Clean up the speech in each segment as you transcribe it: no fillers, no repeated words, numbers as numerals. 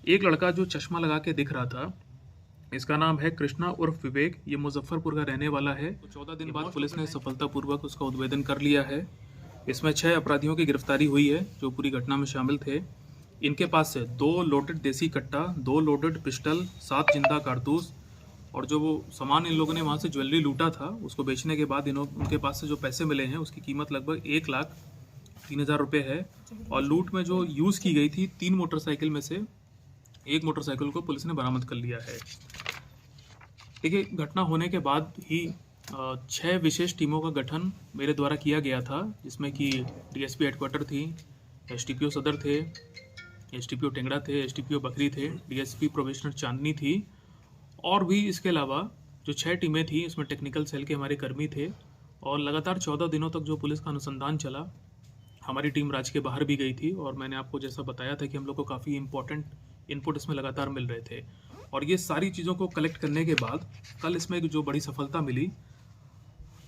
एक लड़का जो चश्मा लगा के दिख रहा था, इसका नाम है कृष्णा उर्फ विवेक। ये मुजफ्फरपुर का रहने वाला है। तो 14 दिन बाद पुलिस ने सफलतापूर्वक उसका उद्भेदन कर लिया है। इसमें 6 अपराधियों की गिरफ्तारी हुई है जो पूरी घटना में शामिल थे। इनके पास से 2 लोडेड देसी कट्टा, 2 लोडेड पिस्टल, 7 जिंदा कारतूस और जो वो सामान इन लोगों ने वहाँ से ज्वेलरी लूटा था उसको बेचने के बाद उनके पास से जो पैसे मिले हैं उसकी कीमत लगभग 1,03,000 रुपये है। और लूट में जो यूज़ की गई थी 3 मोटरसाइकिल में से एक मोटरसाइकिल को पुलिस ने बरामद कर लिया है। देखिए, घटना होने के बाद ही 6 विशेष टीमों का गठन मेरे द्वारा किया गया था, जिसमें कि डीएसपी हेडक्वार्टर थी, एसटीपीओ सदर थे, एसटीपीओ टेंगड़ा थे, एसटीपीओ बकरी थे, डीएसपी प्रोबेशनर चांदनी थी और भी इसके अलावा जो 6 टीमें थी इसमें टेक्निकल सेल के हमारे कर्मी थे। और लगातार 14 दिनों तक जो पुलिस का अनुसंधान चला, हमारी टीम राज्य के बाहर भी गई थी और मैंने आपको जैसा बताया था कि हम लोग को काफ़ी इंपॉर्टेंट इनपुट इसमें लगातार मिल रहे थे। और ये सारी चीज़ों को कलेक्ट करने के बाद कल इसमें एक जो बड़ी सफलता मिली,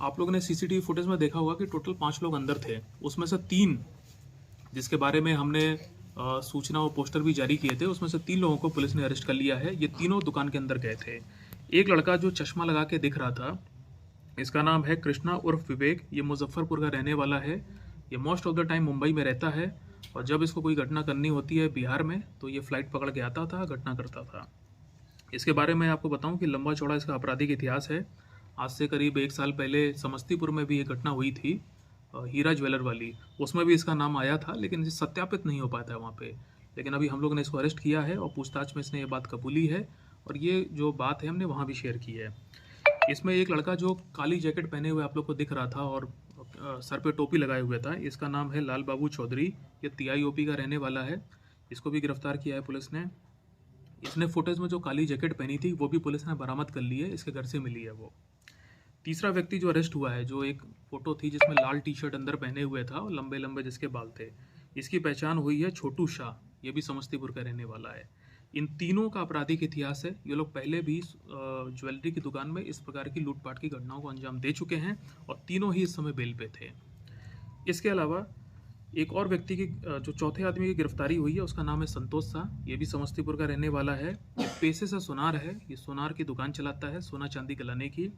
आप लोगों ने सीसीटीवी फुटेज में देखा होगा कि टोटल 5 लोग अंदर थे। उसमें से 3 जिसके बारे में हमने सूचना और पोस्टर भी जारी किए थे, उसमें से 3 लोगों को पुलिस ने अरेस्ट कर लिया है। ये तीनों दुकान के अंदर गए थे। एक लड़का जो चश्मा लगा के दिख रहा था, इसका नाम है कृष्णा उर्फ विवेक। ये मुजफ्फरपुर का रहने वाला है। ये most of the time Mumbai में रहता है और जब इसको कोई घटना करनी होती है बिहार में तो ये फ्लाइट पकड़ के आता था, घटना करता था। इसके बारे में आपको बताऊं कि लंबा चौड़ा इसका आपराधिक इतिहास है। आज से करीब 1 साल पहले समस्तीपुर में भी एक घटना हुई थी, हीरा ज्वेलर वाली। उसमें भी इसका नाम आया था लेकिन इसे सत्यापित नहीं हो पाया था वहाँ पे। लेकिन अभी हम लोग ने इसको अरेस्ट किया है और पूछताछ में इसने ये बात कबूली है और ये जो बात है हमने वहाँ भी शेयर की है। इसमें एक लड़का जो काली जैकेट पहने हुए आप लोग को दिख रहा था और सर पे टोपी लगाए हुए था, इसका नाम है लाल बाबू चौधरी। ये TIOP का रहने वाला है। इसको भी गिरफ्तार किया है पुलिस ने। इसने फुटेज में जो काली जैकेट पहनी थी वो भी पुलिस ने बरामद कर ली है, इसके घर से मिली है वो। तीसरा व्यक्ति जो अरेस्ट हुआ है, जो एक फोटो थी जिसमें लाल टी-शर्ट अंदर पहने हुए था और लंबे लंबे जिसके बाल थे, इसकी पहचान हुई है छोटू शाह। ये भी समस्तीपुर का रहने वाला है। इन तीनों का आपराधिक इतिहास है। ये लोग पहले भी ज्वेलरी की दुकान में इस प्रकार की लूटपाट की घटनाओं को अंजाम दे चुके हैं और तीनों ही इस समय बेल पे थे। इसके अलावा एक और व्यक्ति की जो चौथे आदमी की गिरफ्तारी हुई है, उसका नाम है संतोष शाह। ये भी समस्तीपुर का रहने वाला है। ये पेशे से सुनार है। ये सोनार की दुकान चलाता है, सोना चांदी गलाने की।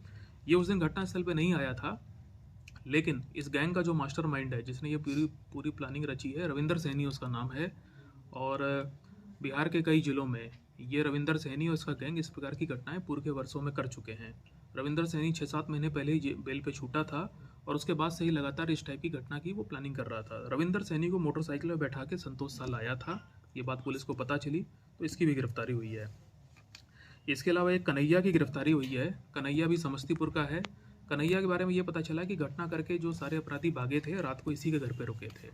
ये उस दिन घटनास्थल पे नहीं आया था, लेकिन इस गैंग का जो मास्टरमाइंड है, जिसने ये पूरी पूरी प्लानिंग रची है, रविंदर सैनी उसका नाम है। और बिहार के कई जिलों में ये रविंदर सैनी और इसका गैंग इस प्रकार की घटनाएं पूर्व के वर्षों में कर चुके हैं। रविंदर सैनी 6-7 महीने पहले ही बेल पे छूटा था और उसके बाद से ही लगातार इस टाइप की घटना की वो प्लानिंग कर रहा था। रविंदर सैनी को मोटरसाइकिल में बैठा के संतोष शाह लाया था। ये बात पुलिस को पता चली तो इसकी भी गिरफ्तारी हुई है। इसके अलावा एक कन्हैया की गिरफ्तारी हुई है। कन्हैया भी समस्तीपुर का है। कन्हैया के बारे में ये पता चला कि घटना करके जो सारे अपराधी भागे थे, रात को इसी के घर पे रुके थे।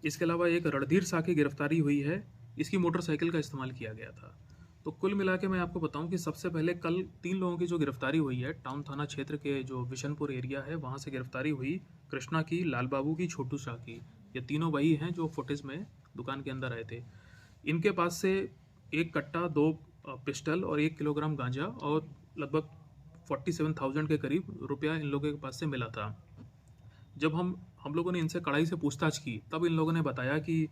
इसके अलावा एक रणधीर शाह की गिरफ्तारी हुई है। इसकी मोटरसाइकिल का इस्तेमाल किया गया था। तो कुल मिला के मैं आपको बताऊं कि सबसे पहले कल 3 लोगों की जो गिरफ्तारी हुई है, टाउन थाना क्षेत्र के जो बिशनपुर एरिया है वहाँ से गिरफ्तारी हुई। कृष्णा की, लाल बाबू की, छोटू शाह की। ये तीनों वही हैं जो फुटेज में दुकान के अंदर आए थे। इनके पास से 1 कट्टा, 2 पिस्टल और 1 किलोग्राम गांजा और लगभग 47,000 के करीब रुपया इन लोगों के पास से मिला था। जब हम लोगों ने इनसे कड़ाई से पूछताछ की तब इन लोगों ने बताया कि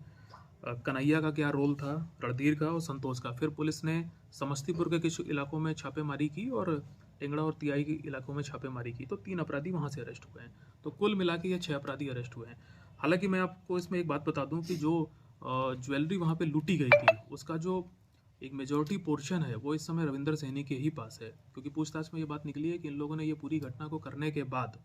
कन्हैया का क्या रोल था, रणधीर का और संतोष का। फिर पुलिस ने समस्तीपुर के कुछ इलाकों में छापेमारी की और टेंगड़ा और तिहाई के इलाकों में छापेमारी की, तो 3 अपराधी वहाँ से अरेस्ट हुए हैं। तो कुल मिला के ये 6 अपराधी अरेस्ट हुए हैं। हालांकि मैं आपको इसमें एक बात बता दूं कि जो ज्वेलरी वहाँ पे लूटी गई थी उसका जो एक मेजॉरिटी पोर्शन है वो इस समय रविंदर सैनी के ही पास है, क्योंकि पूछताछ में ये बात निकली है कि इन लोगों ने ये पूरी घटना को करने के बाद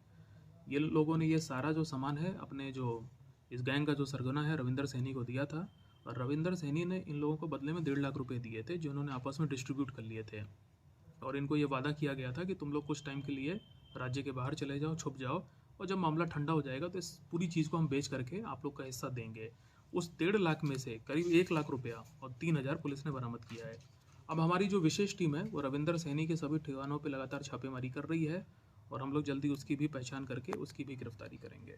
ये लोगों ने ये सारा जो सामान है अपने जो इस गैंग का जो सरगना है रविंदर सैनी को दिया था और रविंदर सैनी ने इन लोगों को बदले में 1.5 लाख रुपए दिए थे, जो उन्होंने आपस में डिस्ट्रीब्यूट कर लिए थे। और इनको ये वादा किया गया था कि तुम लोग कुछ टाइम के लिए राज्य के बाहर चले जाओ, छुप जाओ, और जब मामला ठंडा हो जाएगा तो इस पूरी चीज़ को हम बेच करके आप लोग का हिस्सा देंगे। उस 1.5 लाख में से करीब 1 लाख रुपया और 3,000 पुलिस ने बरामद किया है। अब हमारी जो विशेष टीम है वो रविंदर सैनी के सभी ठिकानों पर लगातार छापेमारी कर रही है और हम लोग जल्दी उसकी भी पहचान करके उसकी भी गिरफ्तारी करेंगे।